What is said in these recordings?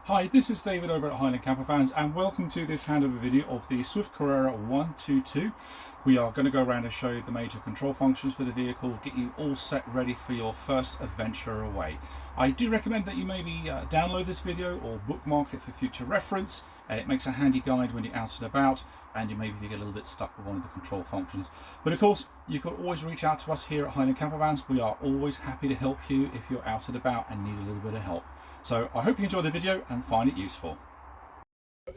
Hi, this is David over at Highland Camper Fans and welcome to this handover video of the Swift Carrera 122. We are going to go around and show you the major control functions for the vehicle, get you all set ready for your first adventure away. I do recommend that you maybe download this video or bookmark it for future reference. It makes a handy guide when you're out and about and you maybe get a little bit stuck with one of the control functions. But of course, you can always reach out to us here at Highland Camper Fans. We are always happy to help you if you're out and about and need a little bit of help. So I hope you enjoy the video and find it useful.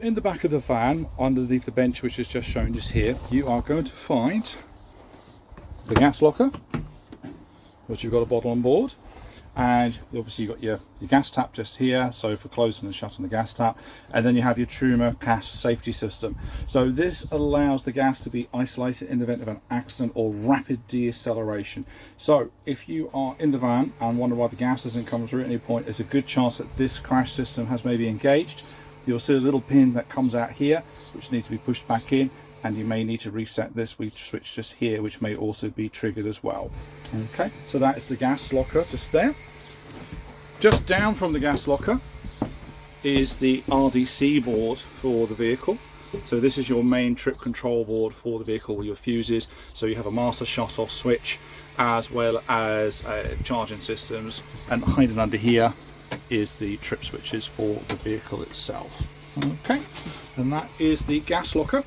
In the back of the van, underneath the bench which is just shown just here, you are going to find the gas locker, which you've got a bottle on board, and obviously you've got your gas tap just here, so for closing and shutting the gas tap, and then you have your Truma gas safety system. So this allows the gas to be isolated in the event of an accident or rapid deceleration. So if you are in the van and wonder why the gas doesn't come through at any point, there's a good chance that this crash system has maybe engaged. You'll see a little pin that comes out here which needs to be pushed back in, and you may need to reset this switch just here, which may also be triggered as well. Okay, so that is the gas locker just there. Just down from the gas locker is the RDC board for the vehicle. So this is your main trip control board for the vehicle with your fuses. So you have a master shut off switch as well as charging systems, and hiding under here is the trip switches for the vehicle itself. Okay, and that is the gas locker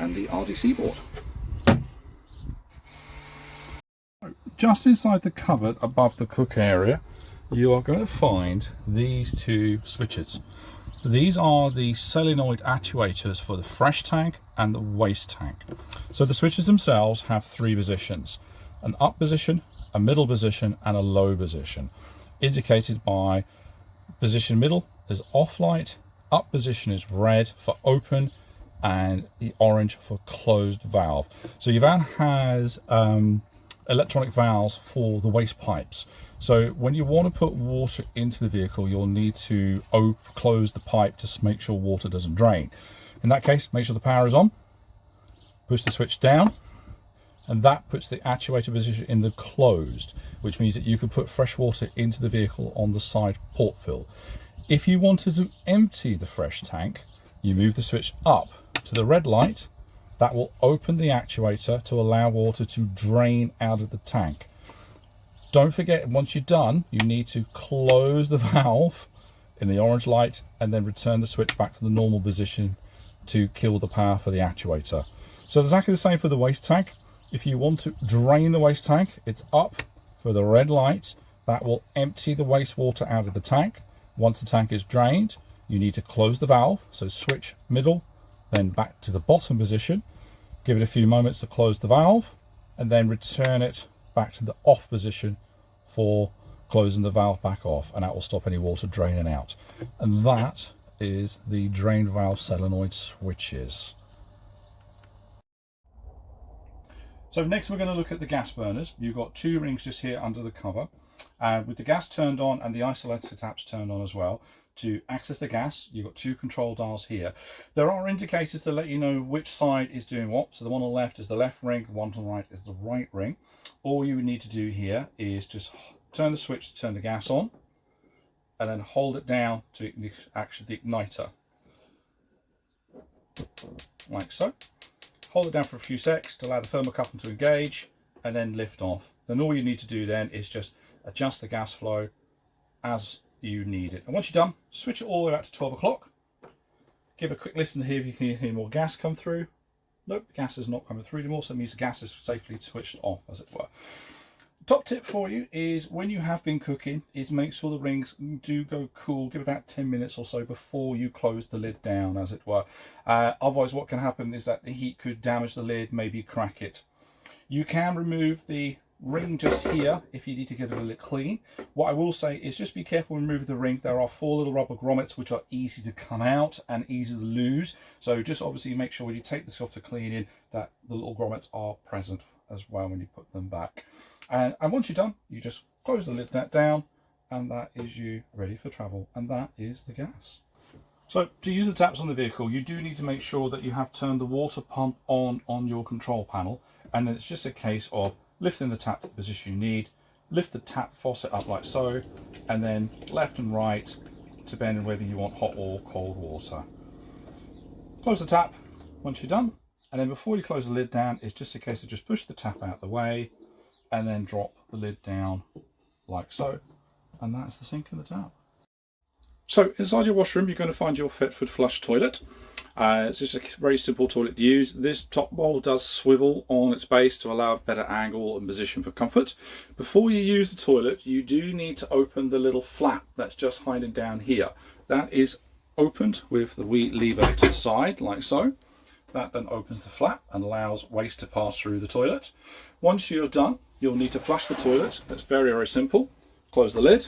and the RDC board. Just inside the cupboard above the cook area, you are going to find these two switches. These are the solenoid actuators for the fresh tank and the waste tank. So the switches themselves have three positions: an up position, a middle position, and a low position, indicated by position middle is off light, up position is red for open, and the orange for closed valve. So your van has electronic valves for the waste pipes. So when you want to put water into the vehicle, you'll need to close the pipe to make sure water doesn't drain. In that case, make sure the power is on, push the switch down, and that puts the actuator position in the closed, which means that you can put fresh water into the vehicle on the side port fill. If you wanted to empty the fresh tank, you move the switch up to the red light. That will open the actuator to allow water to drain out of the tank. Don't forget, once you're done, you need to close the valve in the orange light and then return the switch back to the normal position to kill the power for the actuator. So exactly the same for the waste tank. If you want to drain the waste tank, it's up for the red light. That will empty the wastewater out of the tank. Once the tank is drained, you need to close the valve. So switch middle, then back to the bottom position. Give it a few moments to close the valve, and then return it back to the off position for closing the valve back off, and that will stop any water draining out. And that is the drain valve solenoid switches. So next we're going to look at the gas burners. You've got two rings just here under the cover, with the gas turned on and the isolator taps turned on as well. To access the gas, you've got two control dials here. There are indicators to let you know which side is doing what. So the one on the left is the left ring, the one on the right is the right ring. All you would need to do here is just turn the switch to turn the gas on, and then hold it down to actually the igniter, like so. Hold it down for a few seconds to allow the thermocouple to engage, and then lift off. Then all you need to do then is just adjust the gas flow as you need it. And once you're done, switch it all the way back to 12 o'clock. Give a quick listen to hear if you can hear any more gas come through. Nope, the gas is not coming through anymore, so it means the gas is safely switched off, as it were. Top tip for you is, when you have been cooking, is make sure the rings do go cool. Give about 10 minutes or so before you close the lid down, as it were. Otherwise what can happen is that the heat could damage the lid, maybe crack it. You can remove the ring just here if you need to give it a little clean. What I will say is just be careful when removing the ring. There are 4 little rubber grommets which are easy to come out and easy to lose. So just obviously make sure when you take this off to clean in that the little grommets are present as well when you put them back. And once you're done, you just close the lid down, and that is you ready for travel. And that is the gas. So to use the taps on the vehicle, you do need to make sure that you have turned the water pump on your control panel, and then it's just a case of lifting the tap to the position you need, lift the tap faucet up like so, and then left and right depending whether you want hot or cold water. Close the tap once you're done, and then before you close the lid down, it's just a case of just push the tap out the way and then drop the lid down like so, and that's the sink and the tap. So inside your washroom, you're going to find your Thetford flush toilet. It's just a very simple toilet to use. This top bowl does swivel on its base to allow a better angle and position for comfort. Before you use the toilet, you do need to open the little flap that's just hiding down here. That is opened with the wee lever to the side, like so. That then opens the flap and allows waste to pass through the toilet. Once you're done, you'll need to flush the toilet. That's very, very simple. Close the lid.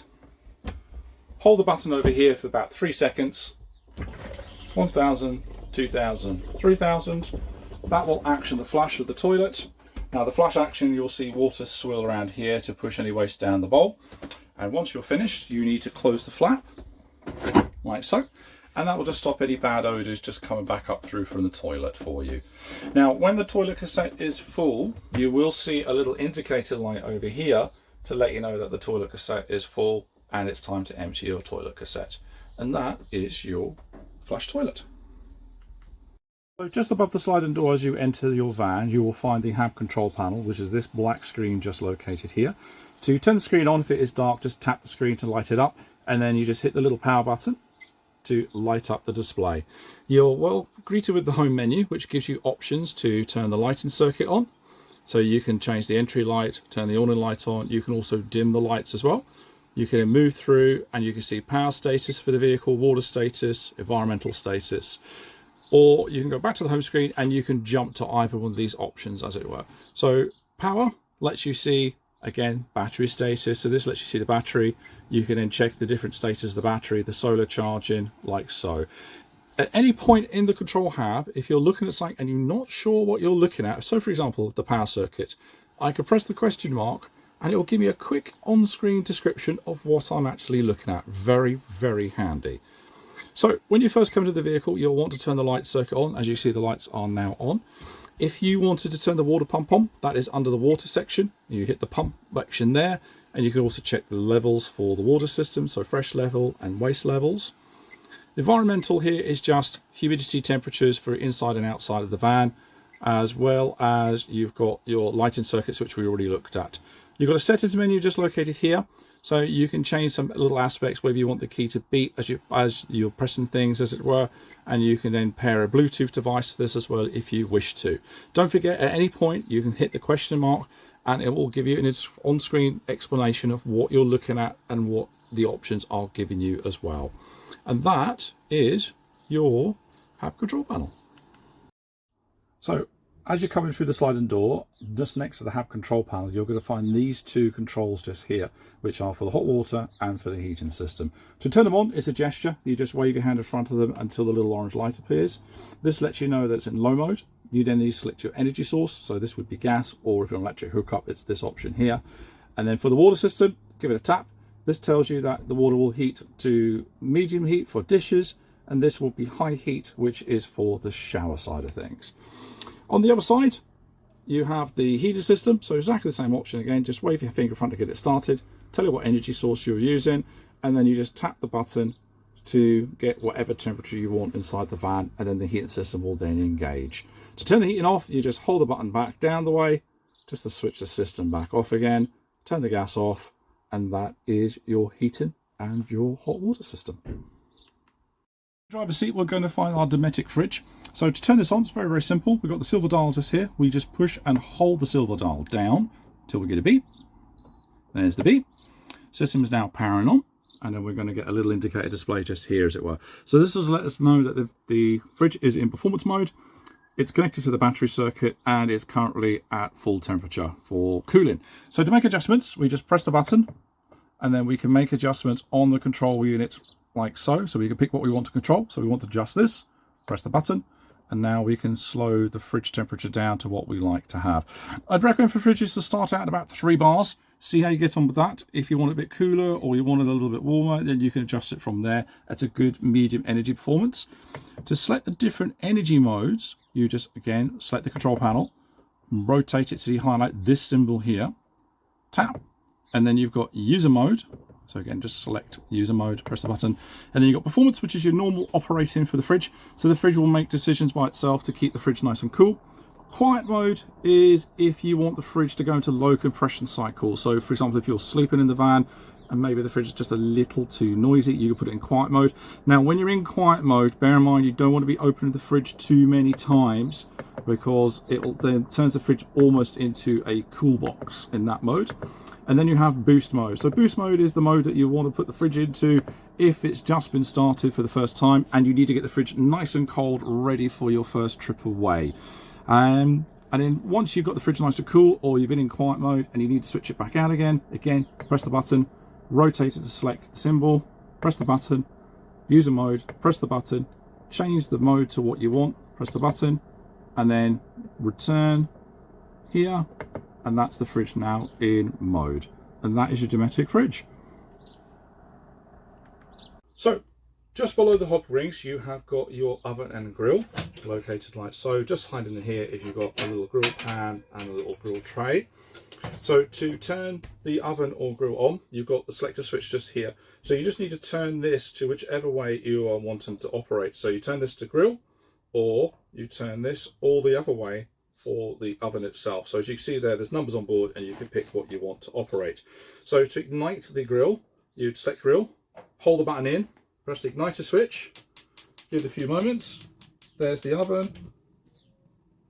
Hold the button over here for about 3 seconds. 1000, 2000, 3000. That will action the flush of the toilet. Now the flush action, you'll see water swirl around here to push any waste down the bowl. And once you're finished, you need to close the flap, like so. And that will just stop any bad odours just coming back up through from the toilet for you. Now, when the toilet cassette is full, you will see a little indicator light over here to let you know that the toilet cassette is full and it's time to empty your toilet cassette. And that is your flush toilet. So just above the sliding door as you enter your van, you will find the HAB control panel, which is this black screen just located here. To turn the screen on, if it is dark, just tap the screen to light it up, and then you just hit the little power button to light up the display. You're well greeted with the home menu, which gives you options to turn the lighting circuit on. So you can change the entry light, turn the awning light on. You can also dim the lights as well. You can move through and you can see power status for the vehicle, water status, environmental status, or you can go back to the home screen and you can jump to either one of these options, as it were. So power lets you see, again, battery status. So this lets you see the battery. You can then check the different status of the battery, the solar charging, like so. At any point in the control hub, if you're looking at something and you're not sure what you're looking at, so for example, the power circuit, I can press the question mark and it will give me a quick on-screen description of what I'm actually looking at. Very, very handy. So when you first come to the vehicle, you'll want to turn the light circuit on. As you see, the lights are now on. If you wanted to turn the water pump on, that is under the water section. You hit the pump section there, and you can also check the levels for the water system, so fresh level and waste levels. The environmental here is just humidity temperatures for inside and outside of the van, as well as you've got your lighting circuits, which we already looked at. You've got a settings menu just located here, so you can change some little aspects, whether you want the key to beep as you're pressing things, as it were, and you can then pair a Bluetooth device to this as well if you wish to. Don't forget, at any point you can hit the question mark and it will give you an on-screen explanation of what you're looking at and what the options are giving you as well. And that is your HAB control panel. So as you're coming through the sliding door, just next to the HAB control panel, you're going to find these two controls just here, which are for the hot water and for the heating system. To turn them on, it's a gesture. You just wave your hand in front of them until the little orange light appears. This lets you know that it's in low mode. You then need to select your energy source. So this would be gas, or if you're an electric hookup, it's this option here. And then for the water system, give it a tap. This tells you that the water will heat to medium heat for dishes, and this will be high heat, which is for the shower side of things. On the other side, you have the heater system, so exactly the same option again. Just wave your finger in front to get it started, tell you what energy source you're using, and then you just tap the button to get whatever temperature you want inside the van, and then the heating system will then engage. To turn the heating off, you just hold the button back down the way, just to switch the system back off again, turn the gas off, and that is your heating and your hot water system. Driver's seat, we're going to find our Dometic fridge. So to turn this on, it's very, very simple. We've got the silver dial just here. We just push and hold the silver dial down until we get a beep. There's the beep. System is now powering on, and then we're going to get a little indicator display just here, as it were. So this is let us know that the fridge is in performance mode. It's connected to the battery circuit, and it's currently at full temperature for cooling. So to make adjustments, we just press the button, and then we can make adjustments on the control unit like so. So we can pick what we want to control. So we want to adjust this, press the button, and now we can slow the fridge temperature down to what we like to have. I'd recommend for fridges to start out at about 3 bars. See how you get on with that. If you want it a bit cooler or you want it a little bit warmer, then you can adjust it from there. That's a good medium energy performance. To select the different energy modes, you just, again, select the control panel, rotate it to highlight this symbol here, tap, and then you've got user mode, So again, just select user mode, press the button, and then you've got performance, which is your normal operating for the fridge. So the fridge will make decisions by itself to keep the fridge nice and cool. Quiet mode is if you want the fridge to go into low compression cycle. So for example, if you're sleeping in the van and maybe the fridge is just a little too noisy, you can put it in quiet mode. Now, when you're in quiet mode, bear in mind you don't want to be opening the fridge too many times, because it then turns the fridge almost into a cool box in that mode. And then you have boost mode. So boost mode is the mode that you want to put the fridge into if it's just been started for the first time and you need to get the fridge nice and cold, ready for your first trip away. And then once you've got the fridge nice and cool, or you've been in quiet mode and you need to switch it back out again, press the button, rotate it to select the symbol, press the button, user mode, press the button, change the mode to what you want, press the button, and then return here, and that's the fridge now in mode. And that is your Dometic fridge. So, just below the hop rings, you have got your oven and grill located like so. Just hiding in here if you've got a little grill pan and a little grill tray. So to turn the oven or grill on, you've got the selector switch just here. So you just need to turn this to whichever way you are wanting to operate. So you turn this to grill, or you turn this all the other way for the oven itself. So as you can see there, there's numbers on board and you can pick what you want to operate. So to ignite the grill, you'd select grill, hold the button in, press the igniter switch, give it a few moments, there's the oven,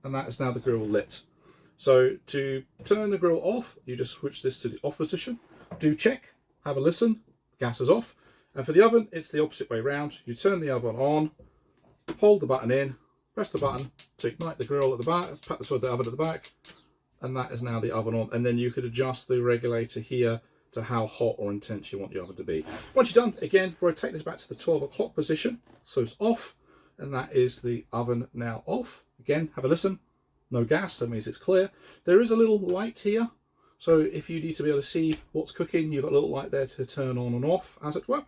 and that is now the grill lit. So to turn the grill off, you just switch this to the off position, do check, have a listen, gas is off. And for the oven, it's the opposite way round. You turn the oven on, hold the button in, press the button to ignite the grill at the back, pat the oven at the back, and that is now the oven on. And then you could adjust the regulator here to how hot or intense you want your oven to be. Once you're done, again, rotate this back to the 12 o'clock position, so it's off, and that is the oven now off. Again, have a listen, no gas, that means it's clear. There is a little light here, so if you need to be able to see what's cooking, you've got a little light there to turn on and off, as it were.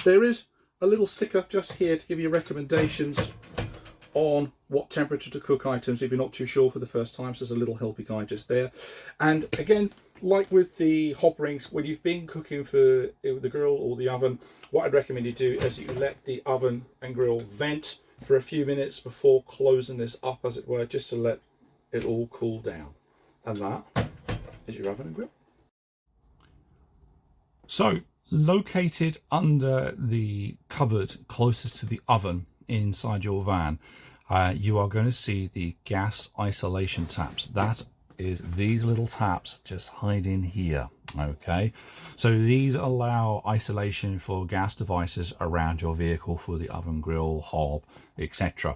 There is a little sticker just here to give you recommendations on what temperature to cook items if you're not too sure for the first time. So there's a little helpy guide just there. And again, like with the hob rings, when you've been cooking for the grill or the oven, what I'd recommend you do is you let the oven and grill vent for a few minutes before closing this up, as it were, just to let it all cool down. And that is your oven and grill. So, located under the cupboard closest to the oven inside your van, you are going to see the gas isolation taps. That is these little taps just hiding here. Okay, so these allow isolation for gas devices around your vehicle for the oven, grill, hob, etc.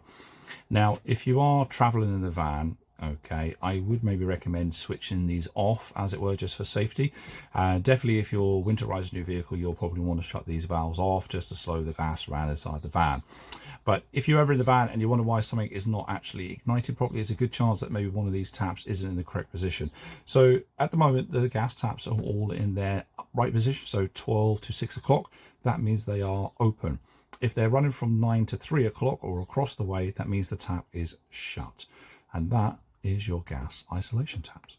Now, if you are traveling in the van, okay, I would maybe recommend switching these off, as it were, just for safety. Definitely if you're winterizing your vehicle, you'll probably want to shut these valves off just to slow the gas around inside the van. But if you're ever in the van and you wonder why something is not actually ignited properly, there's a good chance that maybe one of these taps isn't in the correct position. So at the moment, the gas taps are all in their upright position, so 12 to 6 o'clock, that means they are open. If they're running from 9 to 3 o'clock or across the way, that means the tap is shut. And that is your gas isolation taps.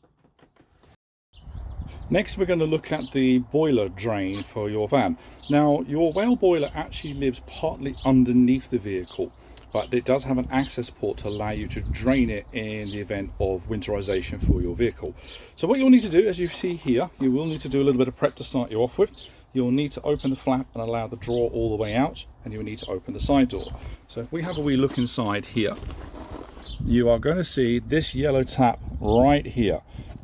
Next, we're going to look at the boiler drain for your van. Now, your whale boiler actually lives partly underneath the vehicle, but it does have an access port to allow you to drain it in the event of winterization for your vehicle. So what you'll need to do, as you see here, you will need to do a little bit of prep to start you off with. You'll need to open the flap and allow the drawer all the way out, and you'll need to open the side door. So if we have a wee look inside here, you are going to see this yellow tap right here.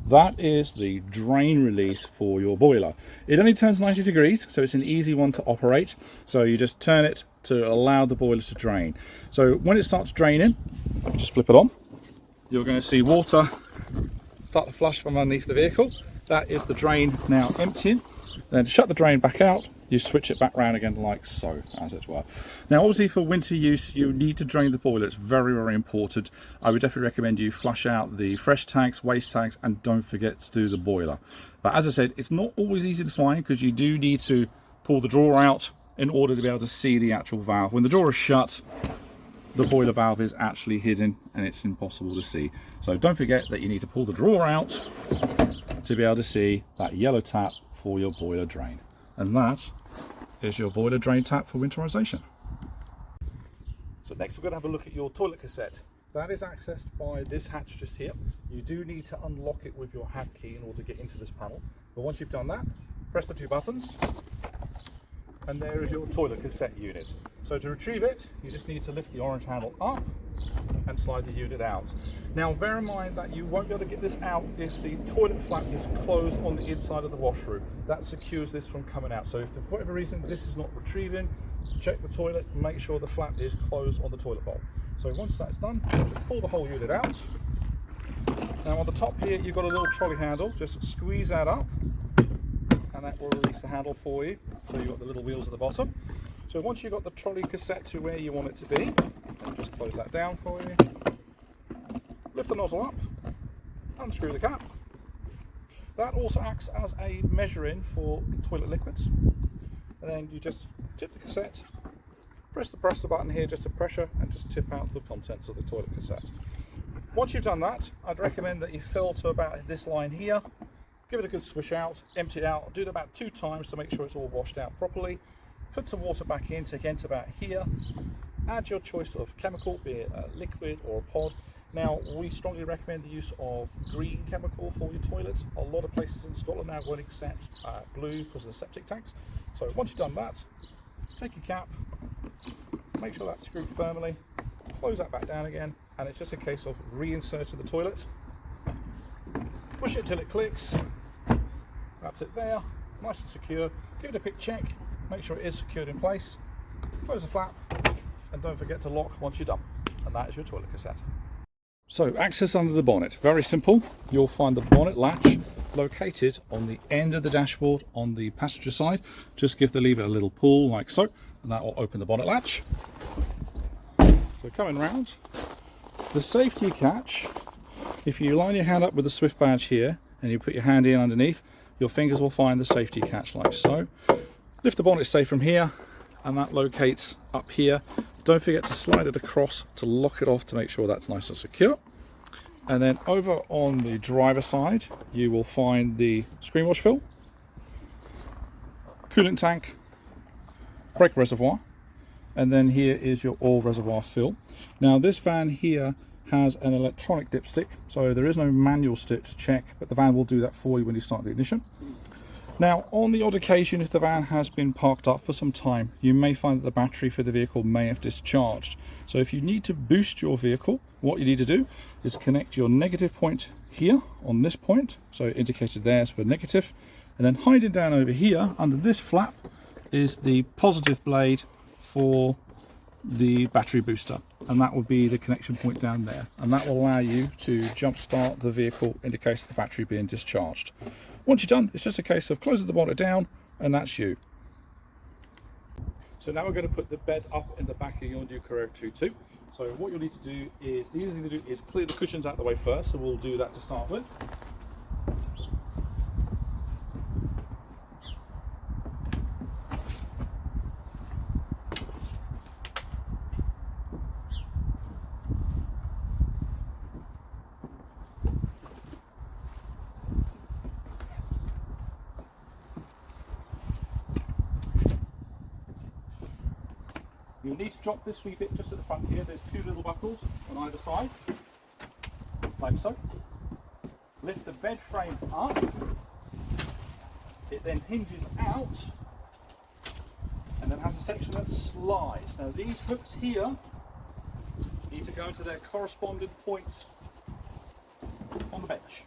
That is the drain release for your boiler. It only turns 90 degrees, so it's an easy one to operate. So you just turn it to allow the boiler to drain. So when it starts draining, I'll just flip it on. You're going to see water start to flush from underneath the vehicle. That is the drain now emptying. Then to shut the drain back out, you switch it back round again like so, as it were. Now obviously for winter use, you need to drain the boiler. It's very, very important. I would definitely recommend you flush out the fresh tanks, waste tanks, and don't forget to do the boiler. But as I said, it's not always easy to find because you do need to pull the drawer out in order to be able to see the actual valve. When the drawer is shut, the boiler valve is actually hidden and it's impossible to see. So don't forget that you need to pull the drawer out to be able to see that yellow tap for your boiler drain. And that is your boiler drain tap for winterization. So next we're going to have a look at your toilet cassette. That is accessed by this hatch just here. You do need to unlock it with your hat key in order to get into this panel. But once you've done that, press the two buttons, and there is your toilet cassette unit. So to retrieve it, you just need to lift the orange handle up and slide the unit out. Now bear in mind that you won't be able to get this out if the toilet flap is closed on the inside of the washroom. That secures this from coming out. So if for whatever reason this is not retrieving, check the toilet and make sure the flap is closed on the toilet bowl. So once that's done, just pull the whole unit out. Now on the top here you've got a little trolley handle, just squeeze that up and that will release the handle for you. So you've got the little wheels at the bottom. So once you've got the trolley cassette to where you want it to be, I'll just close that down for you. Lift the nozzle up, unscrew the cap. That also acts as a measuring for toilet liquids. And then you just tip the cassette, press the button here just to pressure and just tip out the contents of the toilet cassette. Once you've done that, I'd recommend that you fill to about this line here, give it a good swish out, empty it out, do it about 2 times to make sure it's all washed out properly. Put some water back in to again to about here. Add your choice of chemical, be it a liquid or a pod. Now, we strongly recommend the use of green chemical for your toilets. A lot of places in Scotland now won't accept blue because of the septic tanks. So once you've done that, take your cap, make sure that's screwed firmly, close that back down again, and it's just a case of reinserting the toilet. Push it till it clicks. That's it there, nice and secure. Give it a quick check, make sure it is secured in place. Close the flap, and don't forget to lock once you're done. And that is your toilet cassette. So access under the bonnet, very simple. You'll find the bonnet latch located on the end of the dashboard on the passenger side. Just give the lever a little pull like so, and that will open the bonnet latch. So coming round, the safety catch, if you line your hand up with the Swift badge here and you put your hand in underneath, your fingers will find the safety catch like so. Lift the bonnet safe from here, and that locates up here. Don't forget to slide it across to lock it off to make sure that's nice and secure. And then over on the driver side, you will find the screen wash fill, coolant tank, brake reservoir, and then here is your oil reservoir fill. Now this van here has an electronic dipstick, so there is no manual stick to check, but the van will do that for you when you start the ignition. Now, on the odd occasion, if the van has been parked up for some time, you may find that the battery for the vehicle may have discharged. So if you need to boost your vehicle, what you need to do is connect your negative point here on this point, so indicated there is for negative, and then hiding down over here under this flap is the positive blade for the battery booster, and that will be the connection point down there, and that will allow you to jump start the vehicle in the case of the battery being discharged. Once you're done, it's just a case of closing the bonnet down, and that's you. So now we're going to put the bed up in the back of your new Carrera 2.2. So what you'll need to do is, the easiest thing to do is clear the cushions out of the way first, so we'll do that to start with. You'll need to drop this wee bit just at the front here. There's 2 little buckles on either side, like so. Lift the bed frame up. It then hinges out and then has a section that slides. Now these hooks here need to go into their corresponding points on the bench.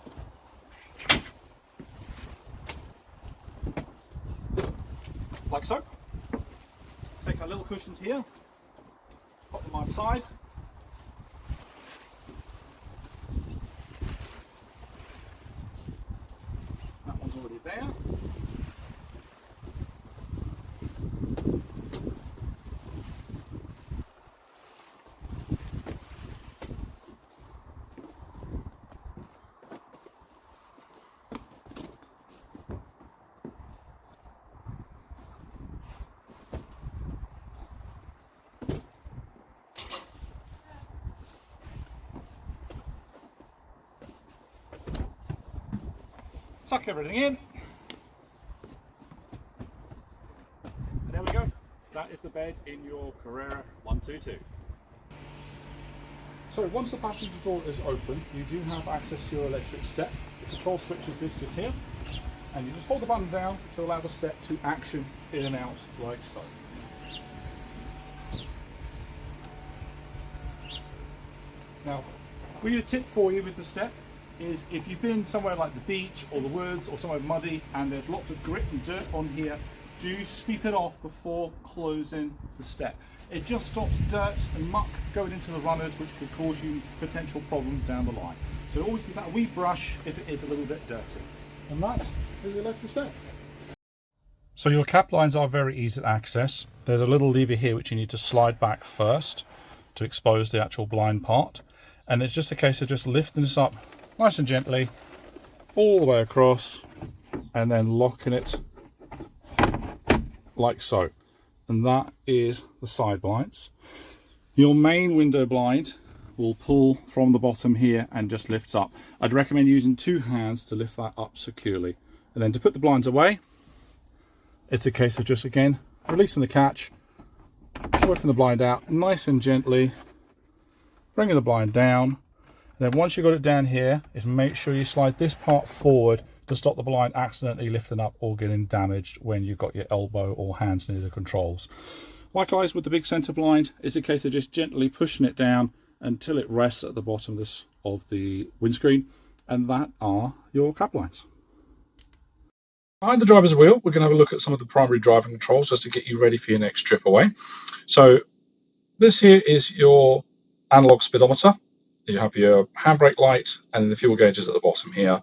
Like so. Take our little cushions here, pop them either side. That one's already there. Tuck everything in. bed in your Carrera 122. So once the passenger door is open, you do have access to your electric step. The control switch is this just here, and you just hold the button down to allow the step to action in and out like so. Now, really a tip for you with the step is if you've been somewhere like the beach or the woods or somewhere muddy and there's lots of grit and dirt on here, do sweep it off before closing the step. It just stops dirt and muck going into the runners, which could cause you potential problems down the line. So always give that a wee brush if it is a little bit dirty. And that is the electric step. So your cap lines are very easy to access. There's a little lever here which you need to slide back first to expose the actual blind part. And it's just a case of just lifting this up nice and gently all the way across and then locking it like so. And that is the side blinds. Your main window blind will pull from the bottom here and just lifts up. I'd recommend using two hands to lift that up securely. And then to put the blinds away, it's a case of just again releasing the catch, working the blind out nice and gently, bringing the blind down. And then once you've got it down here, is make sure you slide this part forward to stop the blind accidentally lifting up or getting damaged when you've got your elbow or hands near the controls. Likewise with the big centre blind, it's a case of just gently pushing it down until it rests at the bottom of the windscreen, and that are your cap lines. Behind the driver's wheel, we're going to have a look at some of the primary driving controls just to get you ready for your next trip away. So this here is your analog speedometer. You have your handbrake light and the fuel gauges at the bottom here.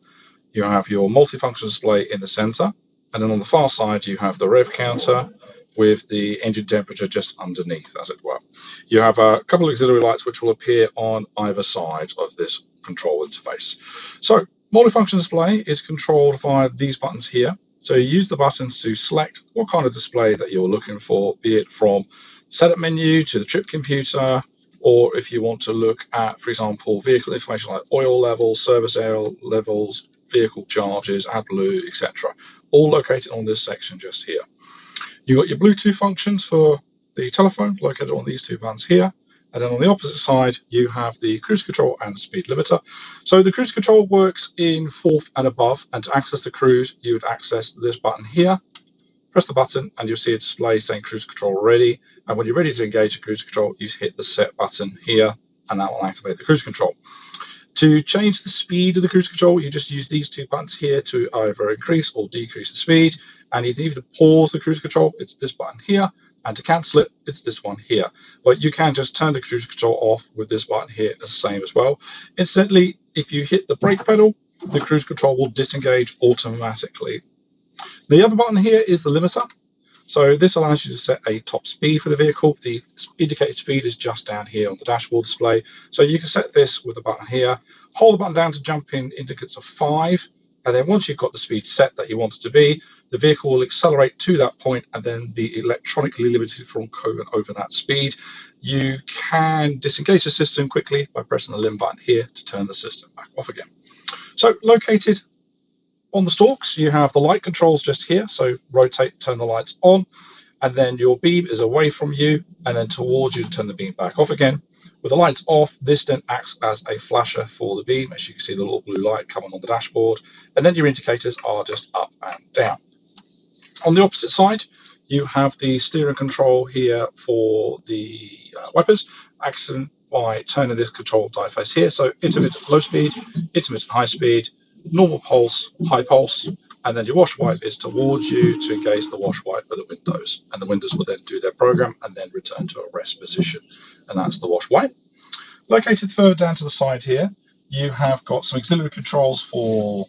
You have your multifunction display in the center, and then on the far side you have the rev counter with the engine temperature just underneath, as it were. You have a couple of auxiliary lights which will appear on either side of this control interface. So multifunction display is controlled via these buttons here. So you use the buttons to select what kind of display that you're looking for, be it from setup menu to the trip computer, or if you want to look at, for example, vehicle information like oil levels, service air levels, vehicle charges, AdBlue, etc. All located on this section just here. You've got your Bluetooth functions for the telephone located on these two buttons here. And then on the opposite side, you have the cruise control and speed limiter. So the cruise control works in fourth and above. And to access the cruise, you would access this button here. Press the button and you'll see a display saying cruise control ready. And when you're ready to engage the cruise control, you hit the set button here and that will activate the cruise control. To change the speed of the cruise control, you just use these two buttons here to either increase or decrease the speed. And you can either pause the cruise control, it's this button here. And to cancel it, it's this one here. But you can just turn the cruise control off with this button here, the same as well. Incidentally, if you hit the brake pedal, the cruise control will disengage automatically. The other button here is the limiter. So this allows you to set a top speed for the vehicle. The indicated speed is just down here on the dashboard display. So you can set this with the button here. Hold the button down to jump in indicates of 5. And then once you've got the speed set that you want it to be, the vehicle will accelerate to that point and then be electronically limited from going over that speed. You can disengage the system quickly by pressing the limb button here to turn the system back off again. So located on the stalks, you have the light controls just here. So rotate, turn the lights on, and then your beam is away from you and then towards you to turn the beam back off again. With the lights off, this then acts as a flasher for the beam. As you can see, the little blue light coming on the dashboard. And then your indicators are just up and down. On the opposite side, you have the steering control here for the wipers, acting by turning this control die face here. So intermittent low speed, intermittent high speed, normal pulse, high pulse, and then your wash wipe is towards you to engage the wash wipe of the windows. And the windows will then do their program and then return to a rest position. And that's the wash wipe. Located further down to the side here, you have got some auxiliary controls for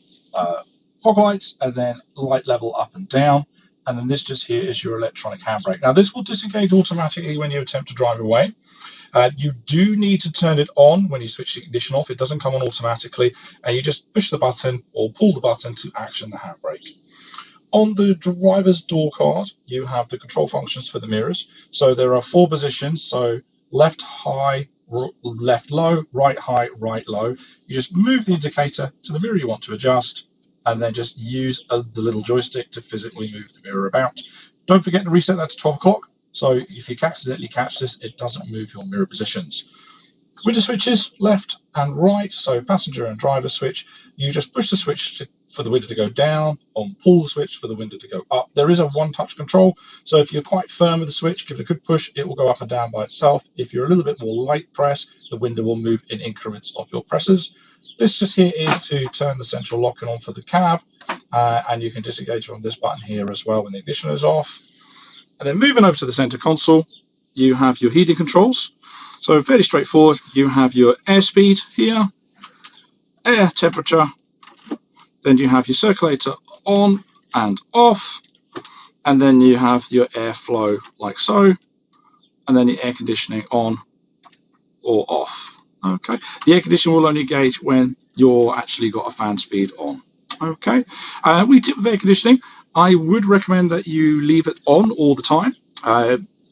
fog lights and then light level up and down. And then this just here is your electronic handbrake. Now this will disengage automatically when you attempt to drive away. You do need to turn it on when you switch the ignition off. It doesn't come on automatically, and you just push the button or pull the button to action the handbrake. On the driver's door card, you have the control functions for the mirrors. So there are 4 positions. So left high, left low, right high, right low. You just move the indicator to the mirror you want to adjust, and then just use the little joystick to physically move the mirror about. Don't forget to reset that to 12 o'clock. So if you accidentally catch this, it doesn't move your mirror positions. Window switches, left and right, so passenger and driver switch, you just push the switch for the window to go down, or pull the switch for the window to go up. There is a one-touch control, so if you're quite firm with the switch, give it a good push, it will go up and down by itself. If you're a little bit more light press, the window will move in increments of your presses. This just here is to turn the central locking on for the cab, and you can disengage from this button here as well when the ignition is off. And then moving over to the center console, you have your heating controls. So fairly straightforward. You have your airspeed here, air temperature, then you have your circulator on and off, and then you have your airflow like so, and then your air conditioning on or off. Okay, the air conditioning will only gauge when you're actually got a fan speed on. Okay, we tip with air conditioning. I would recommend that you leave it on all the time.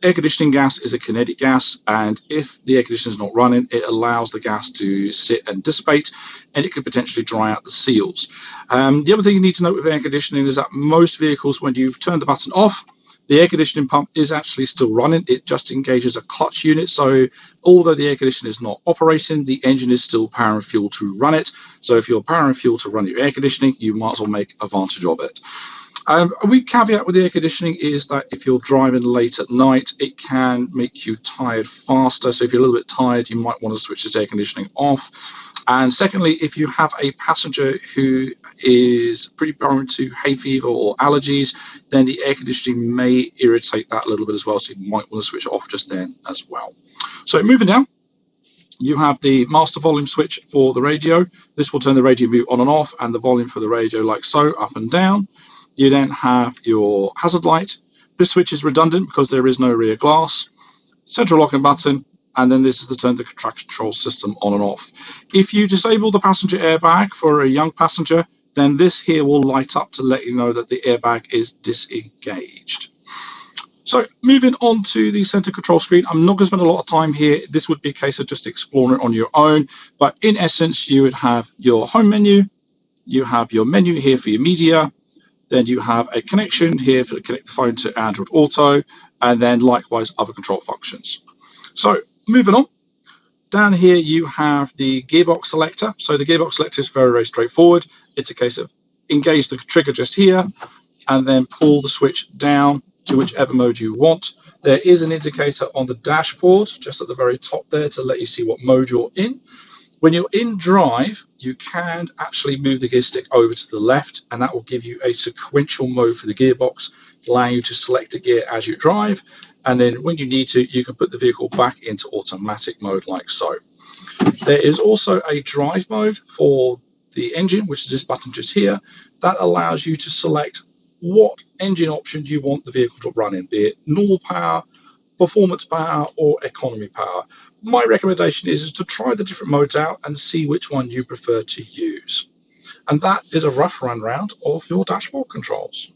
Air conditioning gas is a kinetic gas, and if the air conditioner is not running, it allows the gas to sit and dissipate, and it could potentially dry out the seals. The other thing you need to note with air conditioning is that most vehicles, when you've turned the button off, the air conditioning pump is actually still running. It just engages a clutch unit. So although the air conditioner is not operating, the engine is still powering fuel to run it. So if you're powering fuel to run your air conditioning, you might as well make advantage of it. A wee caveat with the air conditioning is that if you're driving late at night, it can make you tired faster. So if you're a little bit tired, you might want to switch this air conditioning off. And secondly, if you have a passenger who is pretty prone to hay fever or allergies, then the air conditioning may irritate that a little bit as well. So you might want to switch it off just then as well. So moving down, you have the master volume switch for the radio. This will turn the radio mute on and off, and the volume for the radio like so, up and down. You then have your hazard light. This switch is redundant because there is no rear glass. Central locking button, and then this is to turn the traction control system on and off. If you disable the passenger airbag for a young passenger, then this here will light up to let you know that the airbag is disengaged. So moving on to the center control screen, I'm not going to spend a lot of time here. This would be a case of just exploring it on your own. But in essence, you would have your home menu. You have your menu here for your media. Then you have a connection here to connect the phone to Android Auto, and then likewise other control functions. So moving on, down here you have the gearbox selector. So the gearbox selector is very, very straightforward. It's a case of engage the trigger just here, and then pull the switch down to whichever mode you want. There is an indicator on the dashboard just at the very top there to let you see what mode you're in. When you're in drive, you can actually move the gear stick over to the left, and that will give you a sequential mode for the gearbox, allowing you to select a gear as you drive. And then when you need to, you can put the vehicle back into automatic mode like so. There is also a drive mode for the engine, which is this button just here. That allows you to select what engine option you want the vehicle to run in, be it normal power, performance power, or economy power. My recommendation is to try the different modes out and see which one you prefer to use. And that is a rough run round of your dashboard controls.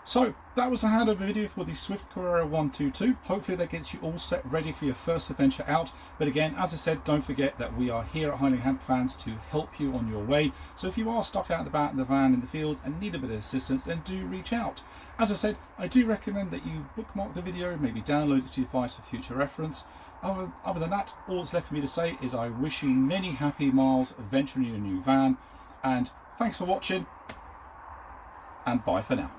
So that was the handover video for the Swift Carrera 122. Hopefully that gets you all set ready for your first adventure out. But again, as I said, don't forget that we are here at Highland Hand Fans to help you on your way. So if you are stuck out the back of the van in the field and need a bit of assistance, then do reach out. As I said, I do recommend that you bookmark the video, maybe download it to your device for future reference. Other than that, all that's left for me to say is I wish you many happy miles adventuring in your new van. And thanks for watching, and bye for now.